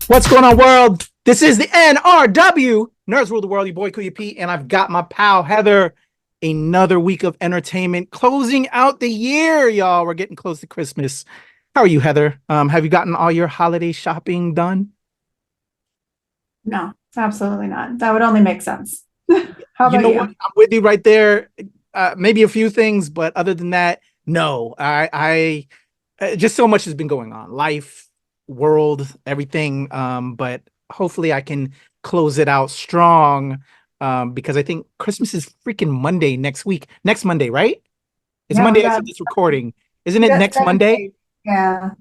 What's going on, world? This is the NRW Nerds Rule the World. Your boy Kuya P, and I've got my pal Heather. Another week of entertainment, closing out the year, y'all. We're getting close to Christmas. How are you, Heather? Have you gotten all your holiday shopping done? No, absolutely not. That would only make sense. How about you? What? I'm with you right there. Maybe a few things, but other than that, no. I just so much has been going on. Life, world, everything. But hopefully I can close it out strong. Because I think Christmas is freaking Monday next Monday, right? It's Monday after this recording. Isn't it next Monday? Yeah.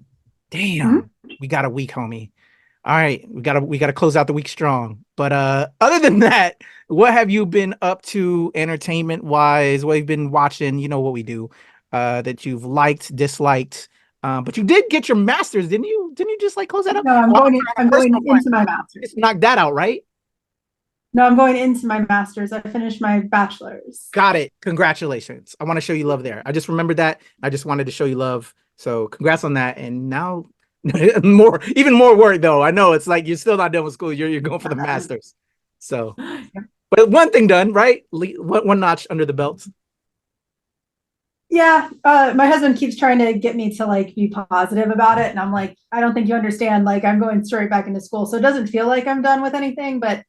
Damn. We got a week, homie. All right. We gotta close out the week strong. But other than that, what have you been up to entertainment wise? What have you been watching? You know what we do. That you've liked, disliked. But you did get your master's, didn't you? Didn't you just like close that up? No, I'm going into my master's. Just knock that out, right? No, I'm going into my master's. I finished my bachelor's. Got it. Congratulations. I want to show you love there. I just remembered that. I just wanted to show you love. So congrats on that. And now even more work though. I know it's like you're still not done with school. You're going for the master's. So, but one thing done, right? One notch under the belt. Yeah. My husband keeps trying to get me to like be positive about it. And I'm like, I don't think you understand. Like I'm going straight back into school. So it doesn't feel like I'm done with anything, but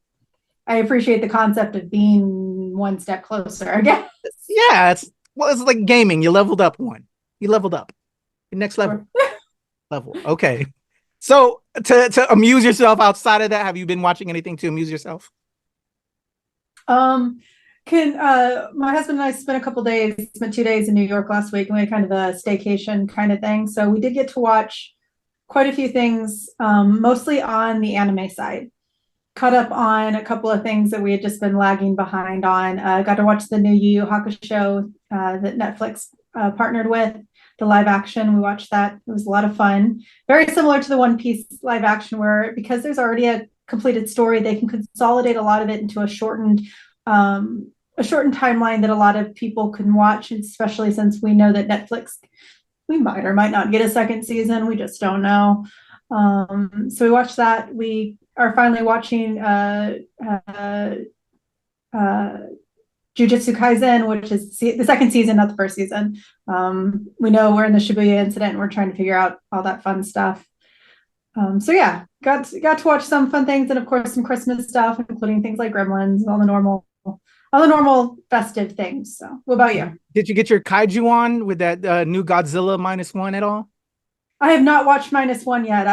I appreciate the concept of being one step closer, I guess. Yeah, it's like gaming. You leveled up one. You leveled up. Next level. Level. Okay. So to amuse yourself outside of that, have you been watching anything to amuse yourself? My husband and I spent 2 days in New York last week, and we had kind of a staycation kind of thing. So we did get to watch quite a few things, mostly on the anime side. Caught up on a couple of things that we had just been lagging behind on. Got to watch the new Yu Yu Hakusho that Netflix partnered with, the live action. We watched that. It was a lot of fun. Very similar to the One Piece live action, where because there's already a completed story, they can consolidate a lot of it into a shortened timeline that a lot of people can watch, especially since we know that Netflix, we might or might not get a second season. We just don't know. So we watched that. We are finally watching Jujutsu Kaisen, which is the second season, not the first season. We know we're in the Shibuya incident and we're trying to figure out all that fun stuff. So yeah, got to watch some fun things, and of course some Christmas stuff, including things like Gremlins, all the normal festive things. So what about you? Did you get your kaiju on with that new Godzilla -1 at all? I have not watched -1 yet.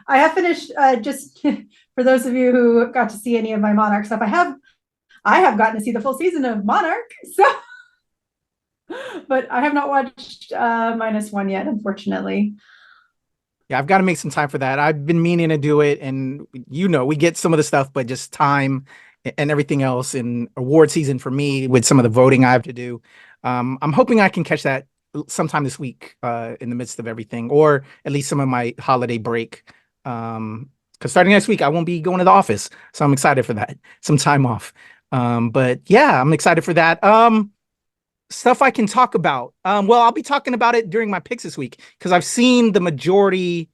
I have finished, just for those of you who got to see any of my Monarch stuff, I have gotten to see the full season of Monarch, so but I have not watched -1 yet, unfortunately. Yeah, I've got to make some time for that. I've been meaning to do it, and we get some of the stuff, but just time and everything else, and award season for me with some of the voting I have to do. I'm hoping I can catch that sometime this week, in the midst of everything, or at least some of my holiday break. Because starting next week, I won't be going to the office, so I'm excited for that. Some time off. But yeah, I'm excited for that. Stuff I can talk about. Well, I'll be talking about it during my picks this week, because I've seen the majority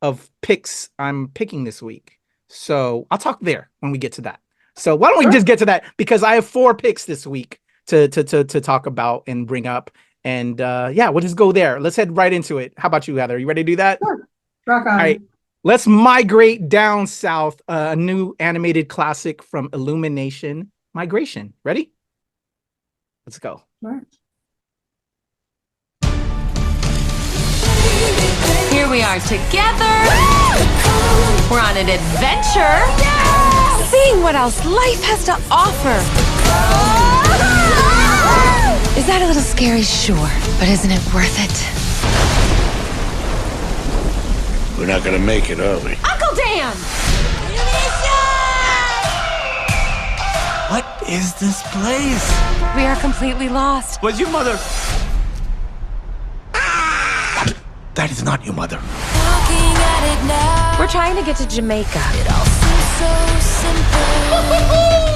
of picks I'm picking this week. So I'll talk there when we get to that. So why don't we just get to that? Because I have 4 picks this week to talk about and bring up. And yeah, we'll just go there. Let's head right into it. How about you, Heather? You ready to do that? Sure. Rock on. All right. Let's migrate down south. A new animated classic from Illumination, Migration. Ready? Let's go. Sure. Here we are together. We're on an adventure. Seeing what else life has to offer. Is that a little scary? Sure. But isn't it worth it? We're not gonna make it, are we? Uncle Dan! What is this place? We are completely lost. Was your mother? That is not your mother. We're trying to get to Jamaica.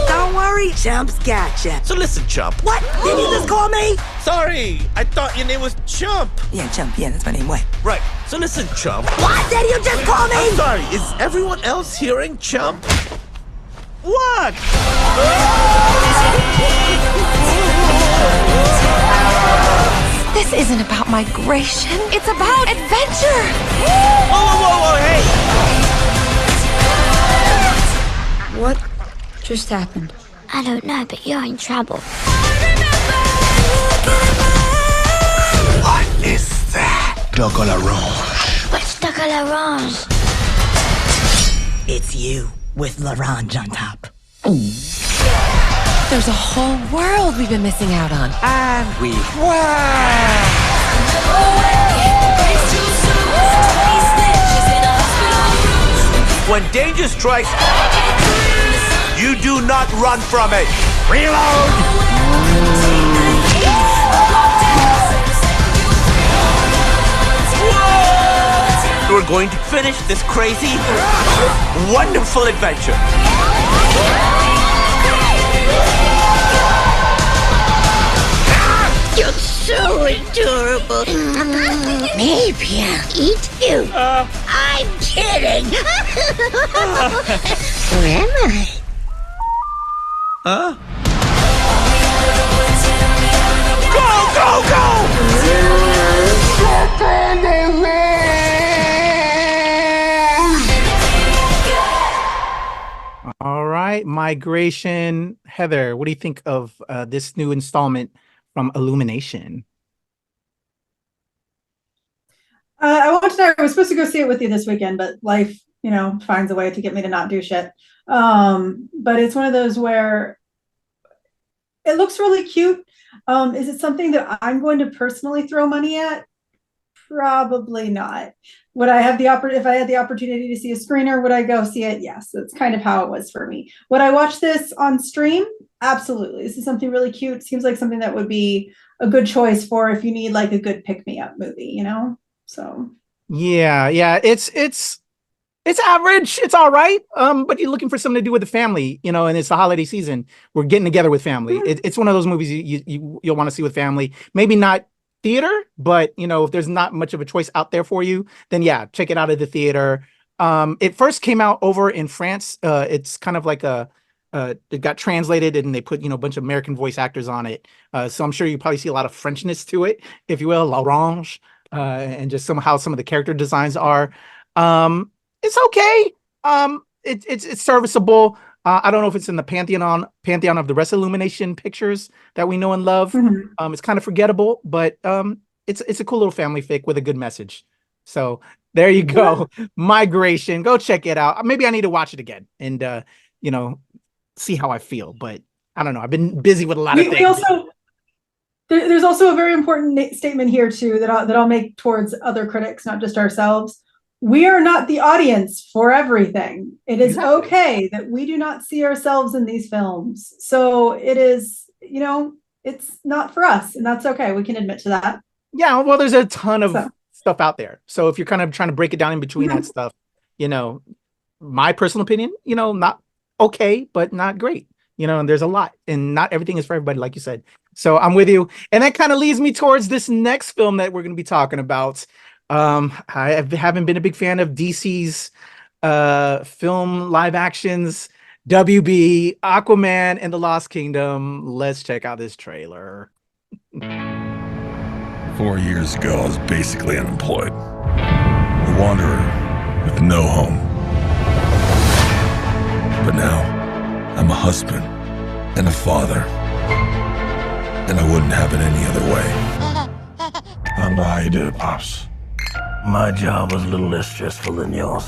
Don't worry, Chump's gotcha. So listen, Chump. What? Did you just call me? Sorry, I thought your name was Chump. Yeah, Chump. Yeah, that's my name. What? Right. So listen, Chump. What did you just call me? I'm sorry. Is everyone else hearing Chump? What? This isn't about migration. It's about adventure. Whoa, hey! What just happened? I don't know, but you're in trouble. What is that? Chocolat Rouge. What's the color orange? It's you with l'orange on top. There's a whole world we've been missing out on. And we When danger strikes, you do not run from it. Reload! We're going to finish this crazy, wonderful adventure. You're so adorable. Maybe I'll eat you. I'm kidding. Where am I? All right, Migration. Heather, what do you think of this new installment from Illumination? I was supposed to go see it with you this weekend, but life, finds a way to get me to not do shit. But it's one of those where it looks really cute. Is it something that I'm going to personally throw money at? Probably not. Would I have if I had the opportunity to see a screener, would I go see it? Yes, that's kind of how it was for me. Would I watch this on stream? Absolutely. This is something really cute. Seems like something that would be a good choice for if you need like a good pick-me-up movie, So Yeah, it's average. It's all right. But you're looking for something to do with the family, and it's the holiday season. We're getting together with family. It's one of those movies you'll want to see with family. Maybe not theater, but if there's not much of a choice out there for you, then yeah, check it out at the theater. It first came out over in France. It's kind of like it got translated and they put a bunch of American voice actors on it. So I'm sure you probably see a lot of Frenchness to it, if you will, l'orange, and just somehow some of the character designs are. It's okay. It's serviceable. I don't know if it's in the pantheon of the rest of Illumination pictures that we know and love. Mm-hmm. It's kind of forgettable, but it's a cool little family fic with a good message. So there you go. Yeah. Migration. Go check it out. Maybe I need to watch it again and see how I feel. But I don't know. I've been busy with a lot of things. There's also a very important statement here too that I'll make towards other critics, not just ourselves. We are not the audience for everything. It is okay that we do not see ourselves in these films. So it is, it's not for us, and that's okay. We can admit to that. Yeah, well, there's a ton of stuff out there. So if you're kind of trying to break it down in between that stuff, my personal opinion, not okay, but not great. And there's a lot, and not everything is for everybody, like you said. So I'm with you. And that kind of leads me towards this next film that we're going to be talking about. I haven't been a big fan of DC's film live actions, WB, Aquaman, and the Lost Kingdom. Let's check out this trailer. 4 years ago, I was basically unemployed. A wanderer with no home. But now, I'm a husband and a father. And I wouldn't have it any other way. I don't know how you did it, Pops. My job was a little less stressful than yours.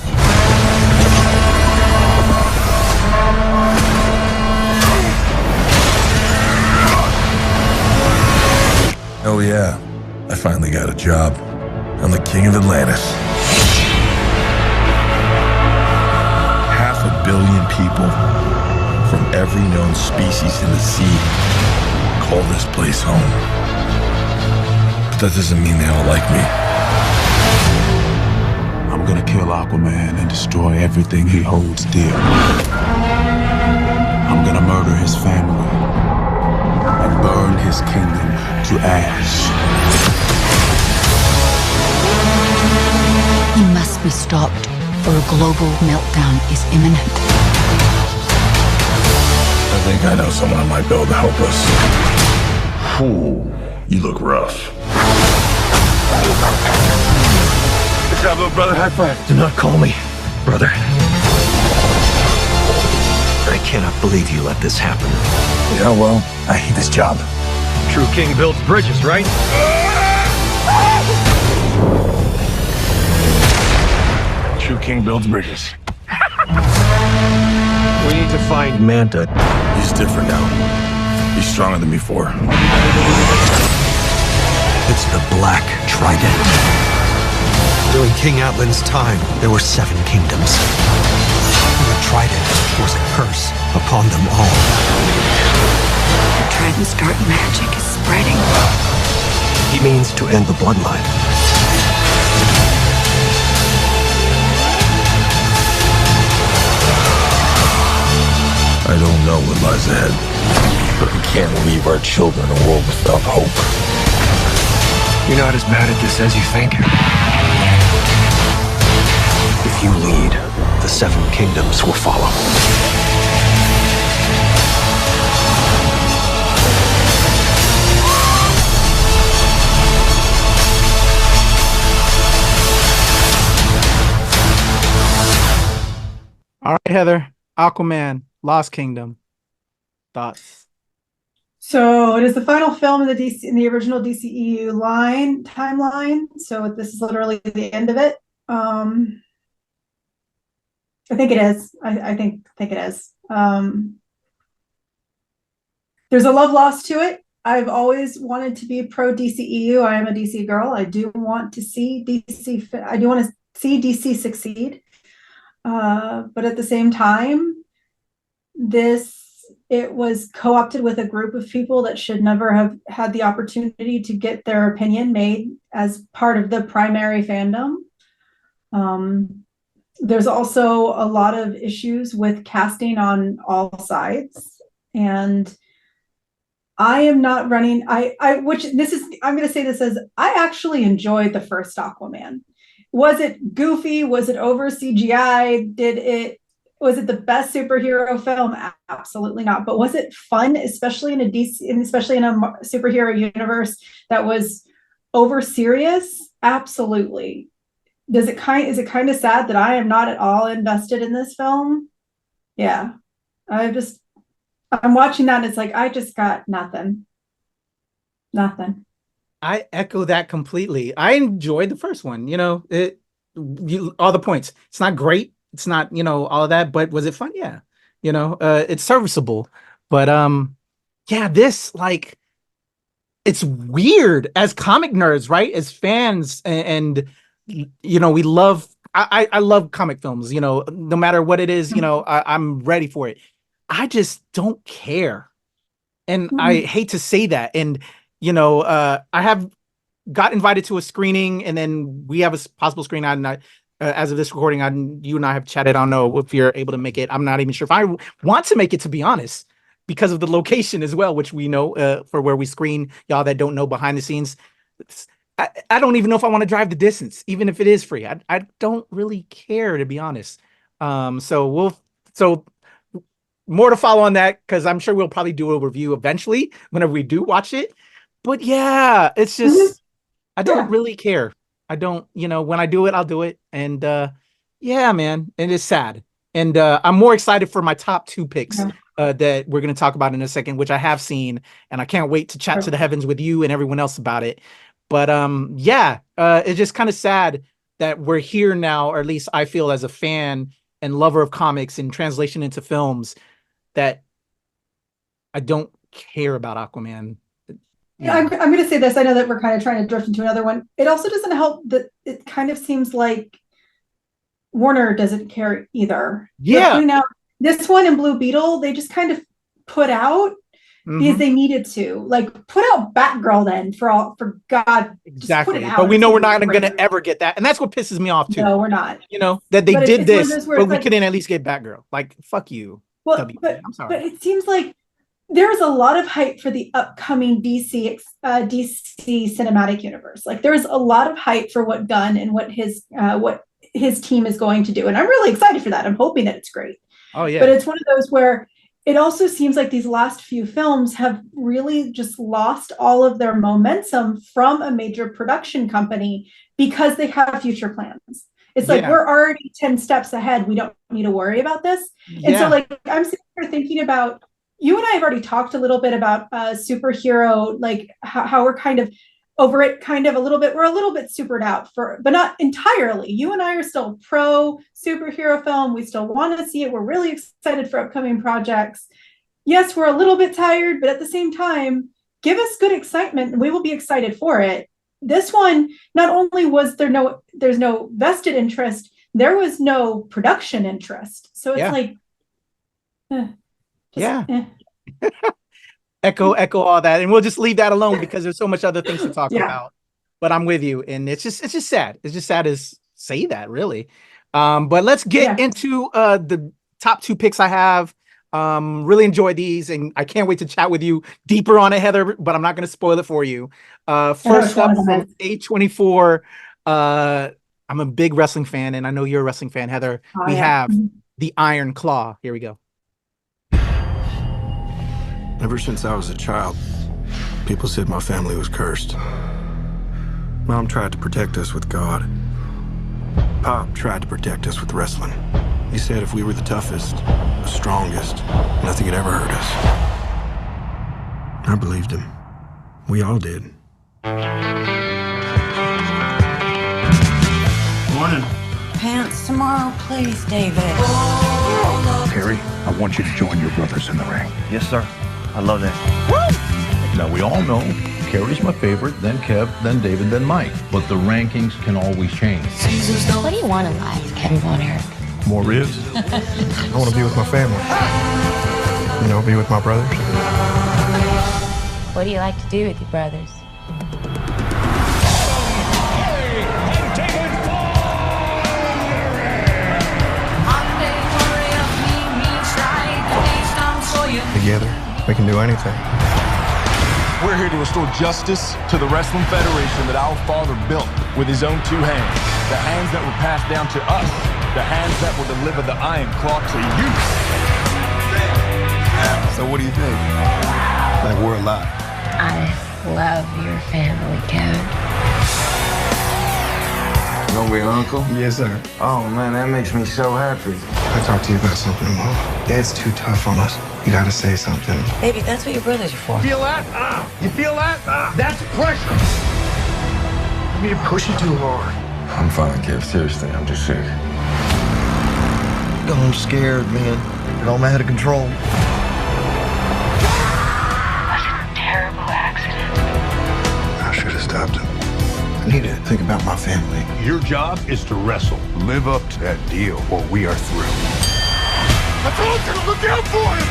Oh yeah, I finally got a job. I'm the king of Atlantis. 500 million people from every known species in the sea call this place home. But that doesn't mean they all like me. I'm gonna kill Aquaman and destroy everything he holds dear. I'm gonna murder his family and burn his kingdom to ash. He must be stopped, or a global meltdown is imminent. I think I know someone who might be able to help us. Ooh, you look rough. Good job, little brother. High five. Do not call me brother. I cannot believe you let this happen. Yeah, well, I hate this job. True king builds bridges, right? True king builds bridges. We need to find Manta. He's different now. He's stronger than before. It's the Black Trident. During King Atlan's time, there were 7 kingdoms. The Trident was a curse upon them all. The Trident's dark magic is spreading. He means to end the bloodline. I don't know what lies ahead, but we can't leave our children in a world without hope. You're not as bad at this as you think. If you lead, the 7 kingdoms will follow. All right, Heather. Aquaman, Lost Kingdom. Thoughts? So it is the final film in the original DCEU timeline. So this is literally the end of it. I think it is. I think it is. There's a love lost to it. I've always wanted to be pro DCEU. I am a DC girl. I do want to see DC. I do want to see DC succeed. But at the same time, it was co-opted with a group of people that should never have had the opportunity to get their opinion made as part of the primary fandom. There's also a lot of issues with casting on all sides, and I am not running. I'm going to say this as I actually enjoyed the first Aquaman. Was it goofy? Was it over CGI? Was it the best superhero film? Absolutely not. But was it fun, especially in a superhero universe that was over serious? Absolutely. Is it kind of sad that I am not at all invested in this film? Yeah. I'm watching that and it's like I just got nothing. Nothing. I echo that completely. I enjoyed the first one. All the points. It's not great. It's not, all of that, but was it fun? Yeah. It's serviceable. But this, like, it's weird as comic nerds, right? As fans, and we love. I love comic films. No matter what it is, I'm ready for it. I just don't care, and I hate to say that. And I have got invited to a screening, and then we have a possible screening. As of this recording, you and I have chatted. I don't know if you're able to make it. I'm not even sure if I want to make it, to be honest, because of the location as well, which we know for where we screen. Y'all that don't know behind the scenes, I don't even know if I want to drive the distance, even if it is free. I don't really care, to be honest. So more to follow on that, because I'm sure we'll probably do a review eventually whenever we do watch it. But yeah, it's just I don't really care. I don't, when I do it, I'll do it. And yeah, man, it is sad. And I'm more excited for my top 2 picks that we're going to talk about in a second, which I have seen. And I can't wait to chat to the heavens with you and everyone else about it. But it's just kind of sad that we're here now, or at least I feel as a fan and lover of comics and translation into films, that I don't care about Aquaman. Yeah, I'm going to say this. I know that we're kind of trying to drift into another one. It also doesn't help that it kind of seems like Warner doesn't care either. Yeah. Now, this one and Blue Beetle, they just kind of put out. because they needed to. Like, put out Batgirl then for God. Exactly. Just put it out. But we know we're not It's going to ever get that. And that's what pisses me off too. No, we're not. You know, that they But did it's one of this, those where but it's we like- couldn't at least get Batgirl. Like, fuck you. Well, I'm sorry. but it seems like there's a lot of hype for the upcoming DC cinematic universe. Like, there's a lot of hype for what Gunn and what his team is going to do, and I'm really excited for that. I'm hoping that it's great. Oh yeah. But it's one of those where it also seems like these last few films have really just lost all of their momentum from a major production company because they have future plans. It's like, we're already 10 steps ahead. We don't need to worry about this. And so, like, I'm sitting here thinking about, you and I have already talked a little bit about superhero, like how we're kind of over it, kind of a little bit. We're a little bit supered out but not entirely. You and I are still pro superhero film. We still want to see it. We're really excited for upcoming projects. Yes, we're a little bit tired, but at the same time, give us good excitement and we will be excited for it. This one, not only was there's no vested interest, there was no production interest. So it's like, echo all that, and we'll just leave that alone because there's so much other things to talk about. But I'm with you, and it's just sad. It's just sad to say that, really. But let's get into the top 2 picks I have. Really enjoy these, and I can't wait to chat with you deeper on it, Heather, but I'm not going to spoil it for you. First up from A24, I'm a big wrestling fan, and I know you're a wrestling fan, Heather. We have The Iron Claw. Here we go. Ever since I was a child, people said my family was cursed. Mom tried to protect us with God. Pop tried to protect us with wrestling. He said if we were the toughest, the strongest, nothing could ever hurt us. I believed him. We all did. Morning. Pants tomorrow, please, David. Perry, I want you to join your brothers in the ring. Yes, sir. I love that. Now, we all know Kerry's my favorite, then Kev, then David, then Mike. But the rankings can always change. What do you want in life, Kevin Von Erich? More ribs? I want to be with my family. You know, be with my brothers. What do you like to do with your brothers? Together, we can do anything. We're here to restore justice to the Wrestling Federation that our father built with his own 2 hands. The hands that were passed down to us. The hands that will deliver the Iron Claw to you. So what do you think? Like, we're alive. I love your family, Kevin. You gonna be an uncle? Yes, sir. Oh man, that makes me so happy. I talked to you about something, Mom. Dad's too tough on us. You gotta say something. Baby, that's what your brothers are for. Feel that? You feel that? That's pressure. You're pushing too hard. I'm fine, Kev. Seriously, I'm just sick. I'm scared, man. It all out of control. It was a terrible accident. I should have stopped him. I need to think about my family. Your job is to wrestle. Live up to that deal, or we are through. I told you to look out for him!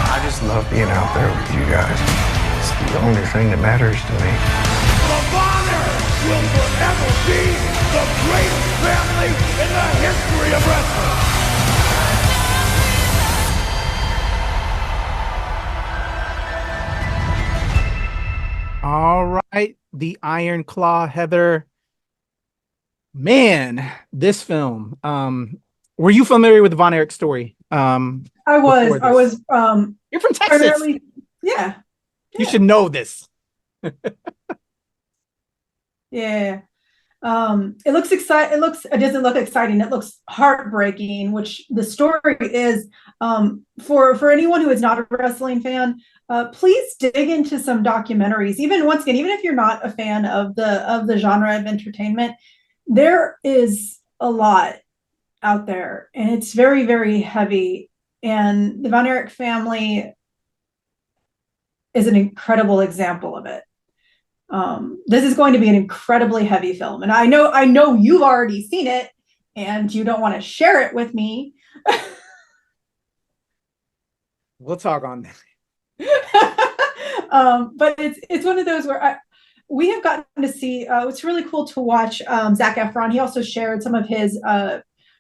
I just love being out there with you guys. It's the only thing that matters to me. The Von Erich will forever be the greatest family in the history of wrestling! All right, The Iron Claw, Heather. Man, this film. Were you familiar with the Von Erich story? I was. You're from Texas. Yeah. You should know this. Yeah. It looks exciting. It doesn't look exciting. It looks heartbreaking, which the story is. For anyone who is not a wrestling fan, please dig into some documentaries. Even if you're not a fan of the genre of entertainment, there is a lot out there, and it's very, very heavy. And the Von Erich family is an incredible example of it. This is going to be an incredibly heavy film, and I know you've already seen it, and you don't want to share it with me. We'll talk on that. But it's one of those where we have gotten to see. It's really cool to watch Zac Efron. He also shared some of his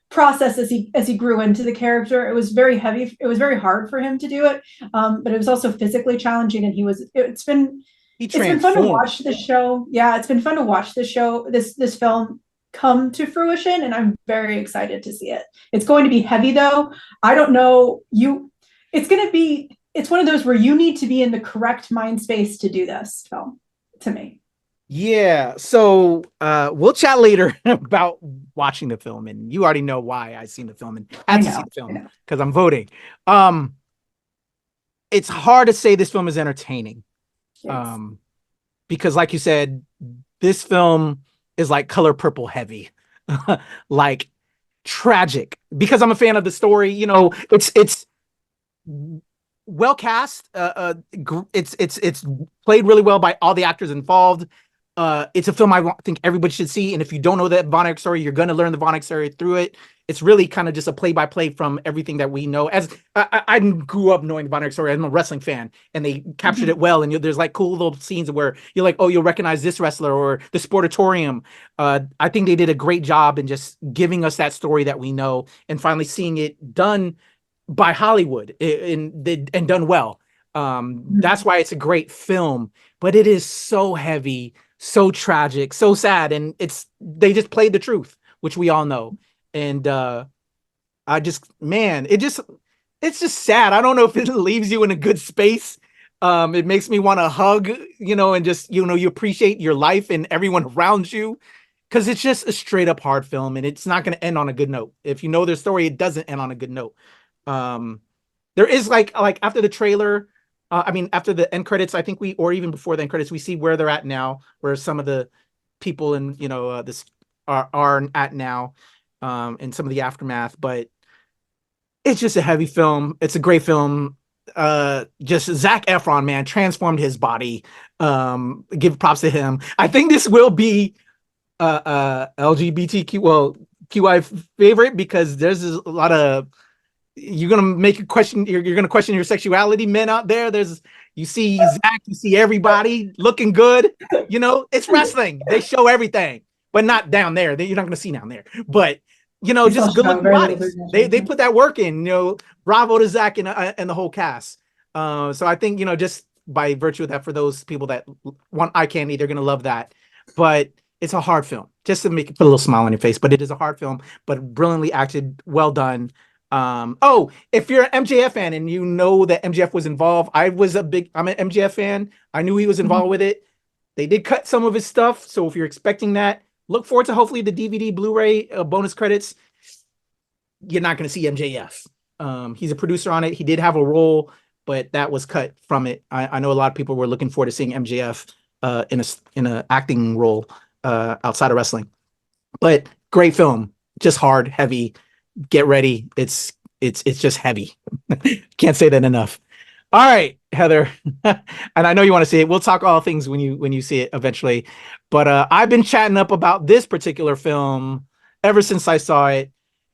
process as he grew into the character. It was very heavy. It was very hard for him to do it, but it was also physically challenging. And it's been fun to watch the show. Yeah, it's been fun to watch the show. This film come to fruition, and I'm very excited to see it. It's going to be heavy, though. I don't know it's one of those where you need to be in the correct mind space to do this film, to me. Yeah. So we'll chat later about watching the film, and you already know why I've seen the film and had to see the film because I'm voting. It's hard to say this film is entertaining. Yes. Because like you said, this film is like Color Purple heavy, like tragic, because I'm a fan of the story. You know, it's well cast. It's played really well by all the actors involved. It's a film I think everybody should see. And if you don't know the Von Erich story, you're going to learn the Von Erich story through it. It's really kind of just a play-by-play from everything that we know. As I grew up knowing the Von Erich story. I'm a wrestling fan, and they captured it well. And there's like cool little scenes where you're like, oh, you'll recognize this wrestler or the Sportatorium. I think they did a great job in just giving us that story that we know, and finally seeing it done by Hollywood and done well. That's why it's a great film, but it is so heavy, so tragic, so sad. And they just played the truth, which we all know. And it's just sad. I don't know if it leaves you in a good space. It makes me want to hug, and just, you appreciate your life and everyone around you, because it's just a straight up hard film, and it's not going to end on a good note. If you know their story, it doesn't end on a good note. There is like after the trailer, after the end credits, I think or even before the end credits, we see where they're at now, where some of the people in, this are at now, and some of the aftermath. But it's just a heavy film. It's a great film. Just Zac Efron, man, transformed his body. Give props to him. I think this will be LGBTQ, QI favorite, because there's a lot of, you're gonna question your sexuality, men out there. You see Zach, you see everybody looking good. It's wrestling. They show everything, but not down there. You're not gonna see down there. But just good looking bodies. They put that work in. Bravo to Zach and the whole cast. So I think just by virtue of that, for those people that want eye candy, they're gonna love that. But it's a hard film, just to put a little smile on your face. But it is a hard film, but brilliantly acted, well done. If you're an MJF fan and you know that MJF was involved, I'm an MJF fan. I knew he was involved with it. They did cut some of his stuff. So if you're expecting that, look forward to hopefully the DVD, Blu-ray bonus credits. You're not going to see MJF. He's a producer on it. He did have a role, but that was cut from it. I know a lot of people were looking forward to seeing MJF in an acting role outside of wrestling. But great film, just hard, heavy. Get ready. It's just heavy. Can't say that enough. All right, Heather. And I know you want to see it. We'll talk all things when you see it eventually. But I've been chatting up about this particular film ever since I saw it.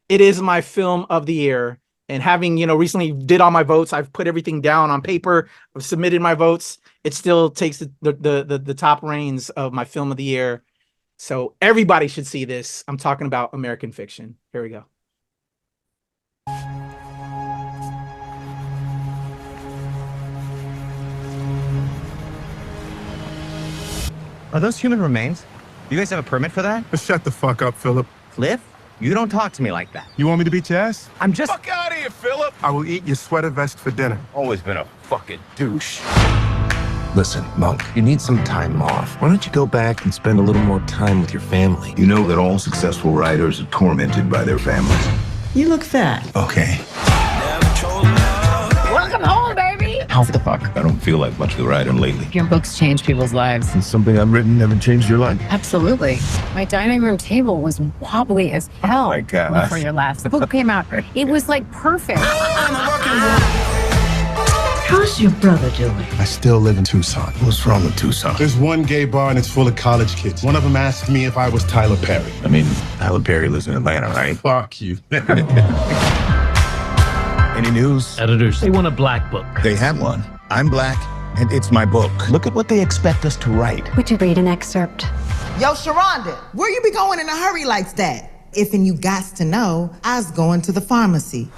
It is my film of the year. And having, recently did all my votes, I've put everything down on paper. I've submitted my votes. It still takes the top reins of my film of the year. So everybody should see this. I'm talking about American Fiction. Here we go. Are those human remains? Do you guys have a permit for that? Shut the fuck up, Philip. Cliff, you don't talk to me like that. You want me to beat your ass? I'm just... Fuck out of here, Philip! I will eat your sweater vest for dinner. Always been a fucking douche. Listen, Monk, you need some time off. Why don't you go back and spend a little more time with your family? You know that all successful writers are tormented by their families. You look fat. Okay. Welcome home, baby. How the fuck? I don't feel like much of a writer lately. Your books change people's lives. And something I've written never changed your life. Absolutely. My dining room table was wobbly as hell. Oh my God. Before your last book came out. It was like perfect. How's your brother doing? I still live in Tucson. What's wrong with Tucson? There's one gay bar and it's full of college kids. One of them asked me if I was Tyler Perry. I mean, Tyler Perry lives in Atlanta, right? Fuck you. Any news? Editors, they want a black book. They had one. I'm black, and it's my book. Look at what they expect us to write. Would you read an excerpt? Yo, Sharonda, where you be going in a hurry like that? If and you gots to know, I was going to the pharmacy.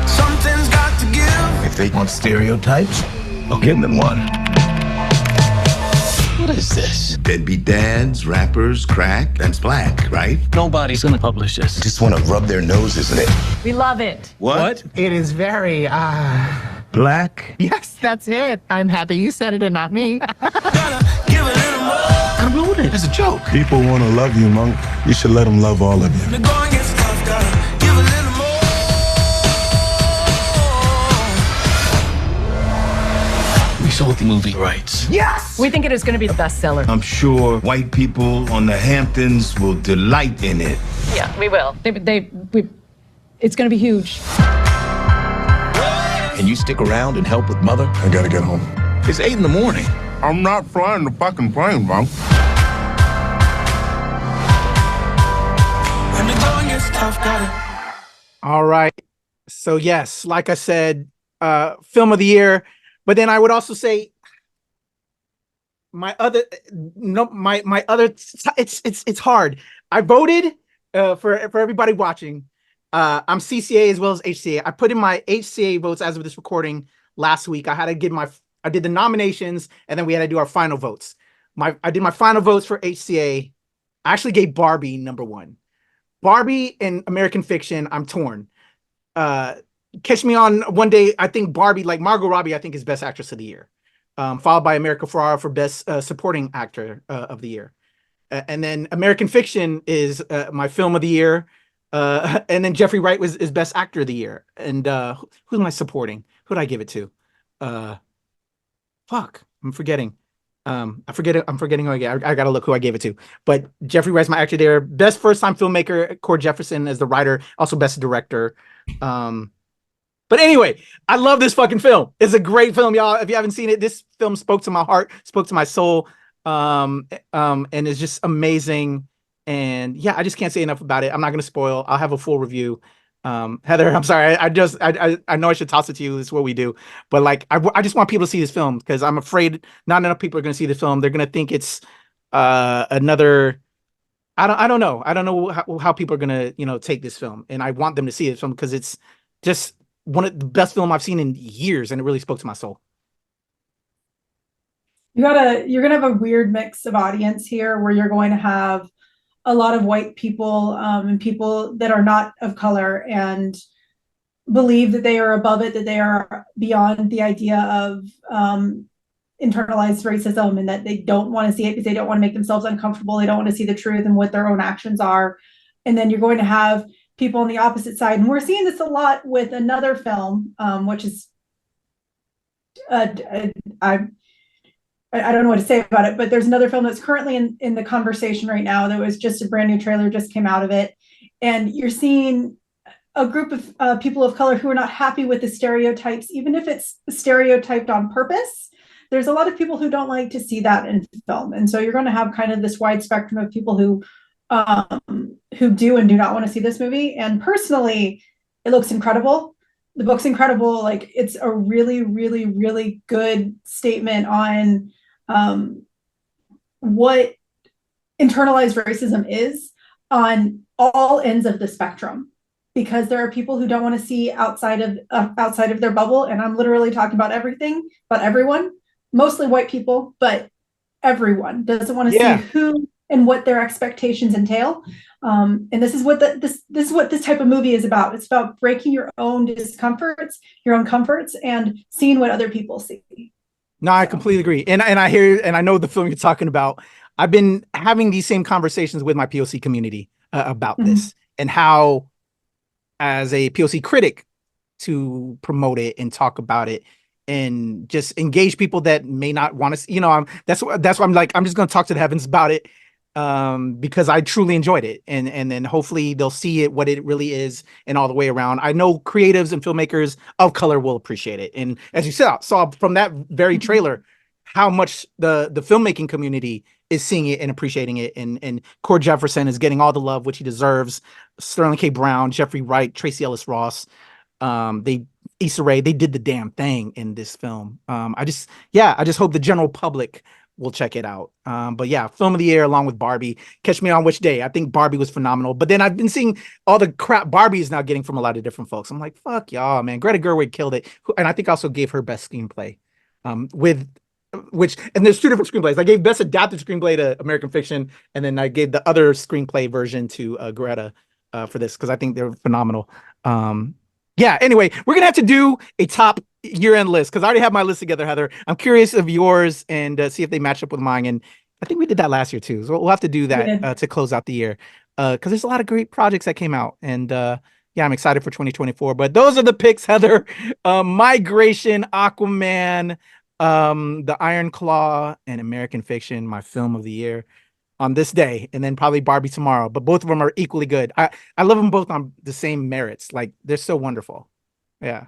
Something's got to give. If they want stereotypes, I'll give them one. What is this? Deadbeat dads, rappers, crack, that's black, right? Nobody's gonna publish this. Just want to rub their noses in it. We love it. What? It is very, Black? yes, that's it. I'm happy you said it and not me. I wrote it as a joke. People want to love you, Monk. You should let them love all of you. We sold the movie rights. Yes! We think it is going to be a bestseller. I'm sure white people on the Hamptons will delight in it. Yeah, we will. It's going to be huge. Can you stick around and help with Mother? I gotta get home. It's 8 a.m. I'm not flying the fucking plane, Monk. When the going gets tough, got it. All right. So yes, like I said, film of the year. But then I would also say my other, it's hard. I voted for everybody watching. I'm CCA as well as HCA. I put in my HCA votes as of this recording last week. I did the nominations and then we had to do our final votes. I did my final votes for HCA. I actually gave Barbie number 1. Barbie and American Fiction, I'm torn. Catch me on one day. I think Barbie, like Margot Robbie, I think is Best Actress of the Year, followed by America Ferrera for Best Supporting Actor of the Year, and then American Fiction is my Film of the Year, and then Jeffrey Wright is Best Actor of the Year. And who am I supporting? Who did I give it to? Fuck, I'm forgetting. I'm forgetting who I gotta look who I gave it to. But Jeffrey Wright's my actor there. Best First Time Filmmaker, Cord Jefferson as the writer, also Best Director. But anyway, I love this fucking film. It's a great film, y'all. If you haven't seen it, this film spoke to my heart, spoke to my soul, and it's just amazing. And yeah, I just can't say enough about it. I'm not gonna spoil. I'll have a full review. Heather, I'm sorry. I know I should toss it to you. It's what we do. But like, I just want people to see this film because I'm afraid not enough people are going to see the film. They're going to think it's another. I don't know. I don't know how people are going to take this film, and I want them to see this film because it's just one of the best film I've seen in years, and it really spoke to my soul. You're gonna have a weird mix of audience here, where you're going to have a lot of white people and people that are not of color and believe that they are above it, that they are beyond the idea of internalized racism, and that they don't want to see it because they don't want to make themselves uncomfortable. They don't want to see the truth and what their own actions are. And then you're going to have people on the opposite side. And we're seeing this a lot with another film, which is, I don't know what to say about it, but there's another film that's currently in the conversation right now. That was just a brand new trailer just came out of it. And you're seeing a group of people of color who are not happy with the stereotypes, even if it's stereotyped on purpose. There's a lot of people who don't like to see that in film. And so you're going to have kind of this wide spectrum of people who do and do not want to see this movie. And personally, it looks incredible. The book's incredible. Like, it's a really, really, really good statement on what internalized racism is on all ends of the spectrum, because there are people who don't want to see outside of their bubble. And I'm literally talking about everything, but everyone, mostly white people, but everyone doesn't want to see who and what their expectations entail. And this is what this is what this type of movie is about. It's about breaking your own discomforts, your own comforts, and seeing what other people see. No, I completely agree. And I hear, and I know the film you're talking about. I've been having these same conversations with my POC community about this, and how, as a POC critic, to promote it and talk about it and just engage people that may not want to see, that's why I'm like, I'm just going to talk to the heavens about it. Because I truly enjoyed it, and then hopefully they'll see it, what it really is, and all the way around. I know creatives and filmmakers of color will appreciate it. And as you saw from that very trailer, how much the filmmaking community is seeing it and appreciating it. And Cord Jefferson is getting all the love which he deserves. Sterling K. Brown, Jeffrey Wright, Tracy Ellis Ross. They Issa Rae, they did the damn thing in this film. I just hope the general public will check it out. But yeah, film of the year along with Barbie. Catch me on which day. I think Barbie was phenomenal. But then I've been seeing all the crap Barbie is now getting from a lot of different folks. I'm like, fuck y'all, man. Greta Gerwig killed it. And I think also gave her best screenplay. And there's two different screenplays. I gave best adapted screenplay to American Fiction, and then I gave the other screenplay version to Greta for this, because I think they're phenomenal. Anyway, we're gonna have to do a top year-end list, because I already have my list together, Heather. I'm curious of yours and see if they match up with mine. And I think we did that last year too, so we'll have to do that to close out the year, because there's a lot of great projects that came out. And I'm excited for 2024. But those are the picks, Heather. Migration, Aquaman, The Iron Claw, and American Fiction, my film of the year on this day, and then probably Barbie tomorrow. But both of them are equally good. I love them both on the same merits. Like, they're so wonderful. Yeah.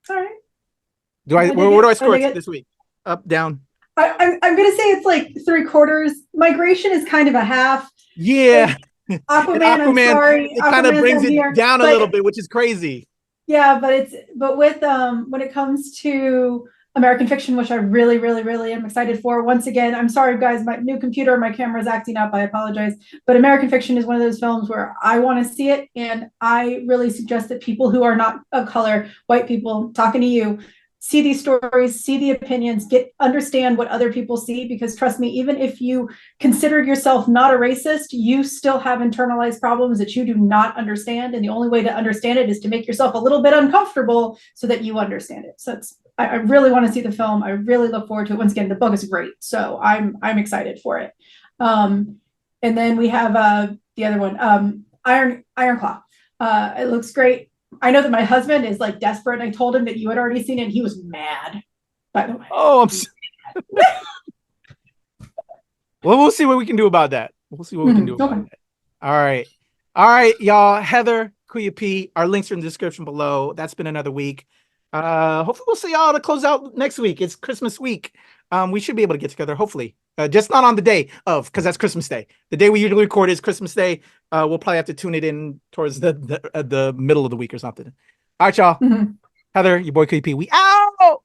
All right. Where do I score it this week? Up, down? I'm gonna say it's like 3/4. Migration is kind of a half. Yeah. Aquaman, I'm sorry. It kind of brings it down a little bit, which is crazy. Yeah, but with when it comes to American Fiction, which I really, really, really am excited for. Once again, I'm sorry, guys, my new computer, my camera's acting up. I apologize. But American Fiction is one of those films where I want to see it. And I really suggest that people who are not of color, white people, talking to you, see these stories, see the opinions, understand what other people see. Because trust me, even if you considered yourself not a racist, you still have internalized problems that you do not understand. And the only way to understand it is to make yourself a little bit uncomfortable so that you understand it. So I really want to see the film. I really look forward to it. Once again, the book is great, so I'm excited for it. And then we have the other one, Iron Claw. It looks great. I know that my husband is like desperate. I told him that you had already seen it, and he was mad, by the way. Oh, well, we'll see what we can do about that. We'll see what we can do about that. All right, y'all. Heather, Kuya P, our links are in the description below. That's been another week. Hopefully we'll see y'all to close out next week. It's Christmas week. We should be able to get together, hopefully. Just not on the day of, because that's Christmas Day. The day we usually record is Christmas Day. We'll probably have to tune it in towards the middle of the week or something. All right, y'all. Heather, your boy Kuya P, we out.